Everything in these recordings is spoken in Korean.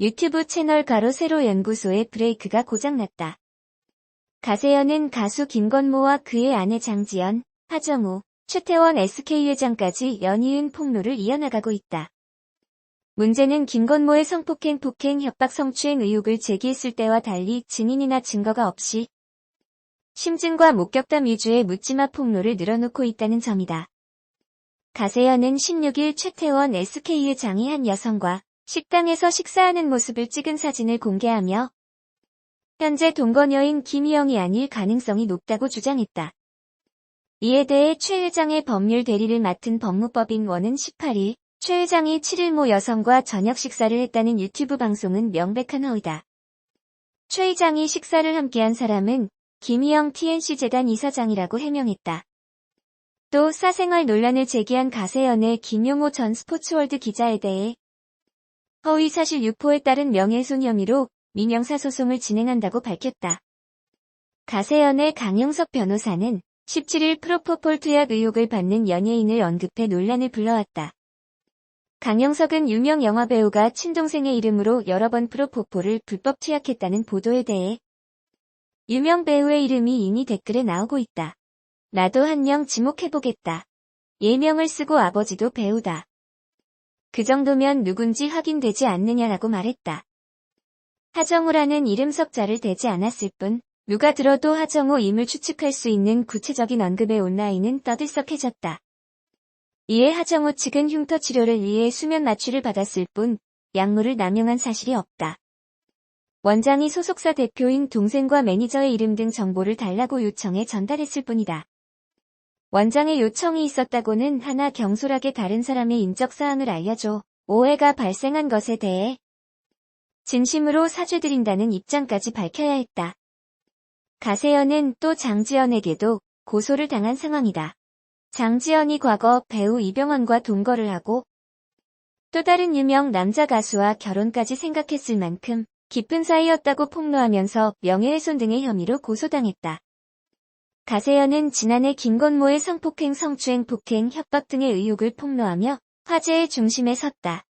유튜브 채널 세로 연구소의 브레이크가 고장났다. 가세현은 가수 김건모와 그의 아내 장지연, 하정우, 최태원 SK회장까지 연이은 폭로를 이어나가고 있다. 문제는 김건모의 성폭행, 협박, 성추행 의혹을 제기했을 때와 달리 증인이나 증거가 없이 심증과 목격담 위주의 묻지마 폭로를 늘어놓고 있다는 점이다. 가세현은 16일 최태원 SK회장이 한 여성과 식당에서 식사하는 모습을 찍은 사진을 공개하며 현재 동거녀인 김희영이 아닐 가능성이 높다고 주장했다. 이에 대해 최 회장의 법률 대리를 맡은 법무법인 원은 18일 최 회장이 7일 모 여성과 저녁 식사를 했다는 유튜브 방송은 명백한 허위다. 최 회장이 식사를 함께한 사람은 김희영 TNC재단 이사장이라고 해명했다. 또 사생활 논란을 제기한 가세현의 김용호 전 스포츠월드 기자에 대해 허위사실 유포에 따른 명예훼손 혐의로 민형사소송을 진행한다고 밝혔다. 가세현의 강영석 변호사는 17일 프로포폴 투약 의혹을 받는 연예인을 언급해 논란을 불러왔다. 강영석은 유명 영화배우가 친동생의 이름으로 여러 번 프로포폴을 불법 투약했다는 보도에 대해 유명 배우의 이름이 이미 댓글에 나오고 있다. 나도 한 명 지목해보겠다. 예명을 쓰고 아버지도 배우다. 그 정도면 누군지 확인되지 않느냐라고 말했다. 하정우라는 이름 석자를 대지 않았을 뿐 누가 들어도 하정우임을 추측할 수 있는 구체적인 언급에 온라인은 떠들썩해졌다. 이에 하정우 측은 흉터 치료를 위해 수면 마취를 받았을 뿐 약물을 남용한 사실이 없다. 원장이 소속사 대표인 동생과 매니저의 이름 등 정보를 달라고 요청해 전달했을 뿐이다. 원장의 요청이 있었다고는 하나 경솔하게 다른 사람의 인적사항을 알려줘 오해가 발생한 것에 대해 진심으로 사죄드린다는 입장까지 밝혀야 했다. 가세현은 또 장지연에게도 고소를 당한 상황이다. 장지연이 과거 배우 이병헌과 동거를 하고 또 다른 유명 남자 가수와 결혼까지 생각했을 만큼 깊은 사이였다고 폭로하면서 명예훼손 등의 혐의로 고소당했다. 가세현은 지난해 김건모의 성폭행, 성추행, 폭행, 협박 등의 의혹을 폭로하며 화제의 중심에 섰다.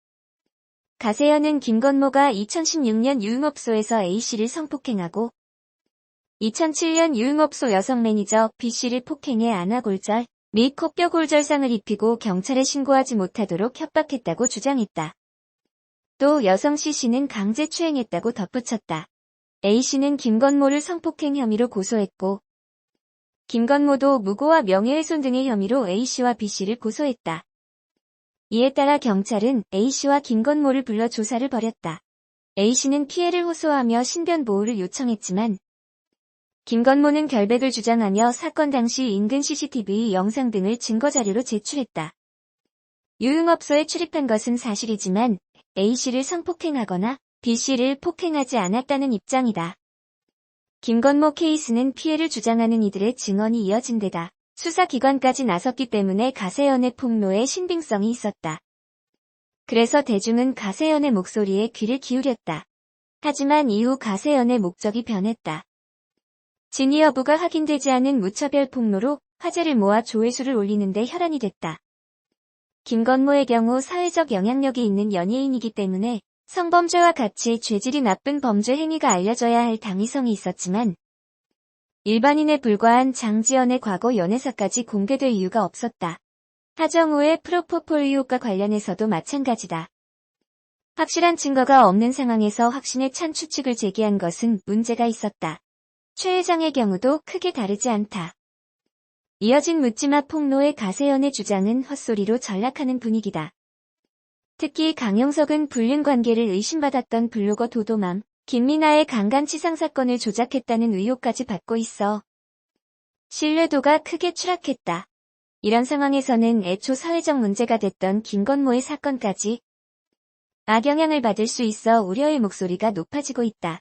가세현은 김건모가 2016년 유흥업소에서 A씨를 성폭행하고 2007년 유흥업소 여성 매니저 B씨를 폭행해 안아골절 및 코뼈 골절상을 입히고 경찰에 신고하지 못하도록 협박했다고 주장했다. 또 여성 C씨는 강제추행했다고 덧붙였다. A씨는 김건모를 성폭행 혐의로 고소했고 김건모도 무고와 명예훼손 등의 혐의로 A씨와 B씨를 고소했다. 이에 따라 경찰은 A씨와 김건모를 불러 조사를 벌였다. A씨는 피해를 호소하며 신변 보호를 요청했지만 김건모는 결백을 주장하며 사건 당시 인근 CCTV 영상 등을 증거자료로 제출했다. 유흥업소에 출입한 것은 사실이지만 A씨를 성폭행하거나 B씨를 폭행하지 않았다는 입장이다. 김건모 케이스는 피해를 주장하는 이들의 증언이 이어진 데다 수사기관까지 나섰기 때문에 가세현의 폭로에 신빙성이 있었다. 그래서 대중은 가세현의 목소리에 귀를 기울였다. 하지만 이후 가세현의 목적이 변했다. 진위 여부가 확인되지 않은 무차별 폭로로 화제를 모아 조회수를 올리는데 혈안이 됐다. 김건모의 경우 사회적 영향력이 있는 연예인이기 때문에 성범죄와 같이 죄질이 나쁜 범죄 행위가 알려져야 할 당위성이 있었지만 일반인에 불과한 장지연의 과거 연애사까지 공개될 이유가 없었다. 하정우의 프로포폴 의혹과 관련해서도 마찬가지다. 확실한 증거가 없는 상황에서 확신에 찬 추측을 제기한 것은 문제가 있었다. 최 회장의 경우도 크게 다르지 않다. 이어진 묻지마 폭로의 가세현의 주장은 헛소리로 전락하는 분위기다. 특히 강영석은 불륜관계를 의심받았던 블로거 도도맘 김미나의 강간치상 사건을 조작했다는 의혹까지 받고 있어 신뢰도가 크게 추락했다. 이런 상황에서는 애초 사회적 문제가 됐던 김건모의 사건까지 악영향을 받을 수 있어 우려의 목소리가 높아지고 있다.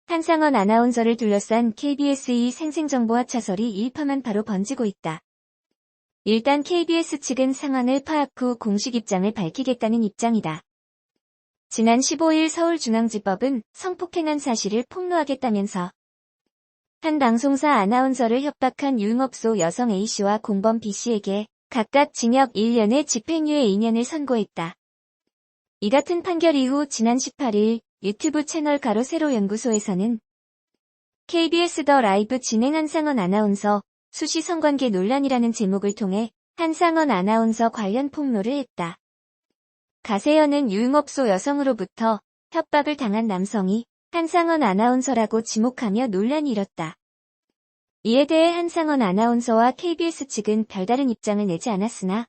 한상원 아나운서를 둘러싼 KBS2 생생정보 하차설이 일파만 바로 번지고 있다. 일단 KBS 측은 상황을 파악 후 공식 입장을 밝히겠다는 입장이다. 지난 15일 서울중앙지법은 성폭행한 사실을 폭로하겠다면서 한 방송사 아나운서를 협박한 유흥업소 여성 A씨와 공범 B씨에게 각각 징역 1년의 집행유예 2년을 선고했다. 이 같은 판결 이후 지난 18일 유튜브 채널 가로세로 연구소에서는 KBS 더 라이브 진행 한상헌 아나운서 수시 성관계 논란이라는 제목을 통해 한상헌 아나운서 관련 폭로를 했다. 가세현은 유흥업소 여성으로부터 협박을 당한 남성이 한상헌 아나운서라고 지목하며 논란이 일었다. 이에 대해 한상헌 아나운서와 KBS 측은 별다른 입장을 내지 않았으나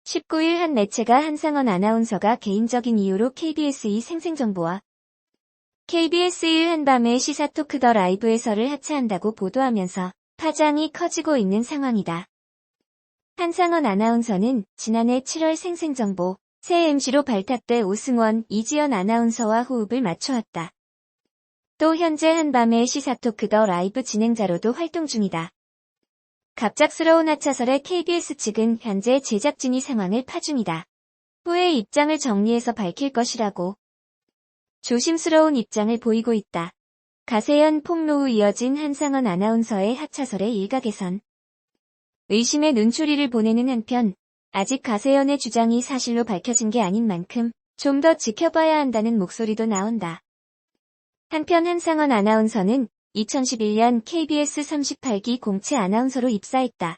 19일 한 매체가 한상헌 아나운서가 개인적인 이유로 KBS2 생생정보와 KBS1 한밤의 시사 토크 더 라이브에서를 하차한다고 보도하면서 파장이 커지고 있는 상황이다. 한상헌 아나운서는 지난해 7월 생생정보 새 MC로 발탁돼 오승원, 이지연 아나운서와 호흡을 맞춰왔다. 또 현재 한밤의 시사 토크 더 라이브 진행자로도 활동 중이다. 갑작스러운 하차설에 KBS 측은 현재 제작진이 상황을 파중이다. 후에 입장을 정리해서 밝힐 것이라고 조심스러운 입장을 보이고 있다. 가세현 폭로 후 이어진 한상헌 아나운서의 하차설의 일각에선 의심의 눈초리를 보내는 한편 아직 가세현의 주장이 사실로 밝혀진 게 아닌 만큼 좀 더 지켜봐야 한다는 목소리도 나온다. 한편 한상헌 아나운서는 2011년 KBS 38기 공채 아나운서로 입사했다.